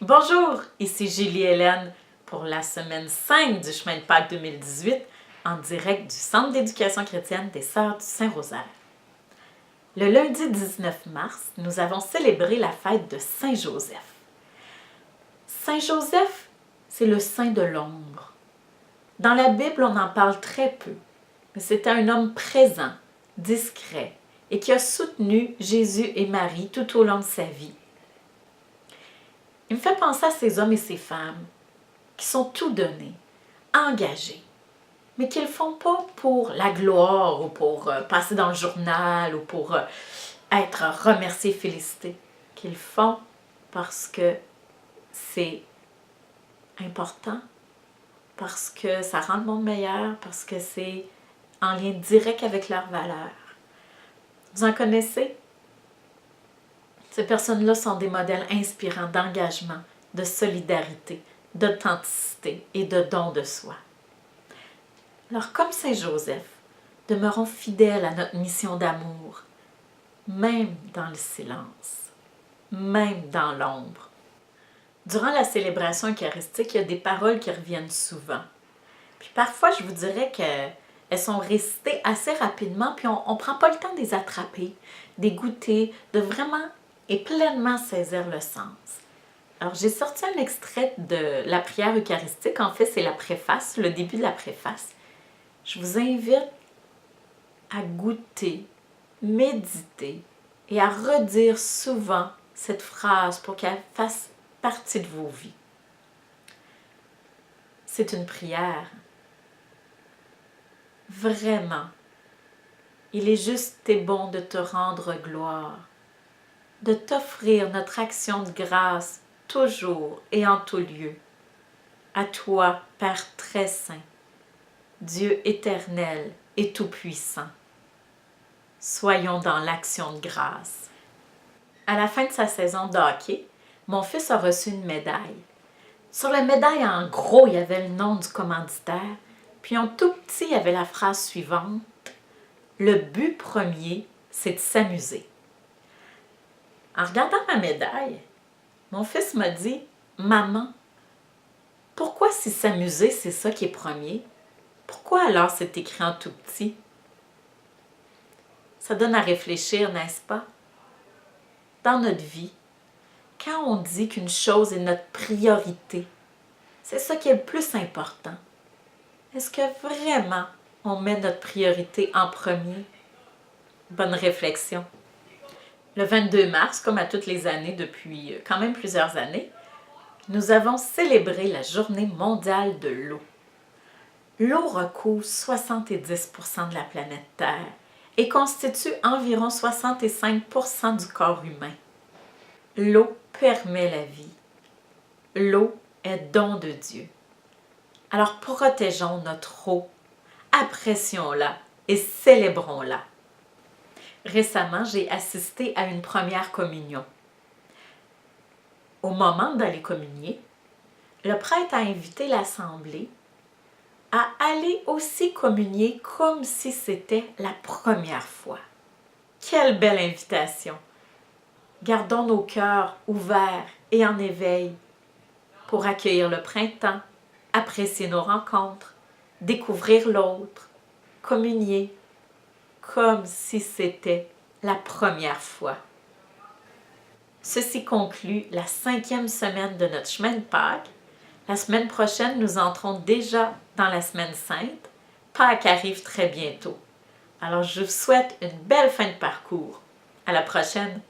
Bonjour, ici Julie-Hélène pour la semaine 5 du Chemin de Pâques 2018 en direct du Centre d'éducation chrétienne des Sœurs du Saint-Rosaire. Le lundi 19 mars, nous avons célébré la fête de Saint-Joseph. Saint-Joseph, c'est le saint de l'ombre. Dans la Bible, on en parle très peu, mais c'était un homme présent, discret et qui a soutenu Jésus et Marie tout au long de sa vie. Il me fait penser à ces hommes et ces femmes qui sont tout donnés, engagés, mais qui ne le font pas pour la gloire ou pour passer dans le journal ou pour être remerciés, félicités, qu'ils le font parce que c'est important, parce que ça rend le monde meilleur, parce que c'est en lien direct avec leurs valeurs. Vous en connaissez? Ces personnes-là sont des modèles inspirants d'engagement, de solidarité, d'authenticité et de don de soi. Alors, comme Saint Joseph, demeurons fidèles à notre mission d'amour, même dans le silence, même dans l'ombre. Durant la célébration eucharistique, il y a des paroles qui reviennent souvent. Puis parfois, je vous dirais qu'elles sont récitées assez rapidement, puis on ne prend pas le temps de les attraper, de les goûter, de vraiment et pleinement saisir le sens. Alors, j'ai sorti un extrait de la prière eucharistique. En fait, c'est la préface, le début de la préface. Je vous invite à goûter, méditer et à redire souvent cette phrase pour qu'elle fasse partie de vos vies. C'est une prière. Vraiment, il est juste et bon de te rendre gloire, de t'offrir notre action de grâce toujours et en tout lieu. À toi, Père très saint, Dieu éternel et tout-puissant. Soyons dans l'action de grâce. À la fin de sa saison de hockey, mon fils a reçu une médaille. Sur la médaille, en gros, il y avait le nom du commanditaire, puis en tout petit, il y avait la phrase suivante. Le but premier, c'est de s'amuser. En regardant ma médaille, mon fils m'a dit « Maman, pourquoi si s'amuser, c'est ça qui est premier? Pourquoi alors c'est écrit en tout petit? » Ça donne à réfléchir, n'est-ce pas? Dans notre vie, quand on dit qu'une chose est notre priorité, c'est ça qui est le plus important. Est-ce que vraiment on met notre priorité en premier? Bonne réflexion. Le 22 mars, comme à toutes les années depuis quand même plusieurs années, nous avons célébré la Journée mondiale de l'eau. L'eau recouvre 70% de la planète Terre et constitue environ 65% du corps humain. L'eau permet la vie. L'eau est don de Dieu. Alors protégeons notre eau, apprécions-la et célébrons-la. Récemment, j'ai assisté à une première communion. Au moment d'aller communier, le prêtre a invité l'assemblée à aller aussi communier comme si c'était la première fois. Quelle belle invitation! Gardons nos cœurs ouverts et en éveil pour accueillir le printemps, apprécier nos rencontres, découvrir l'autre, communier comme si c'était la première fois. Ceci conclut la 5e semaine de notre chemin de Pâques. La semaine prochaine, nous entrons déjà dans la semaine sainte. Pâques arrive très bientôt. Alors, je vous souhaite une belle fin de parcours. À la prochaine!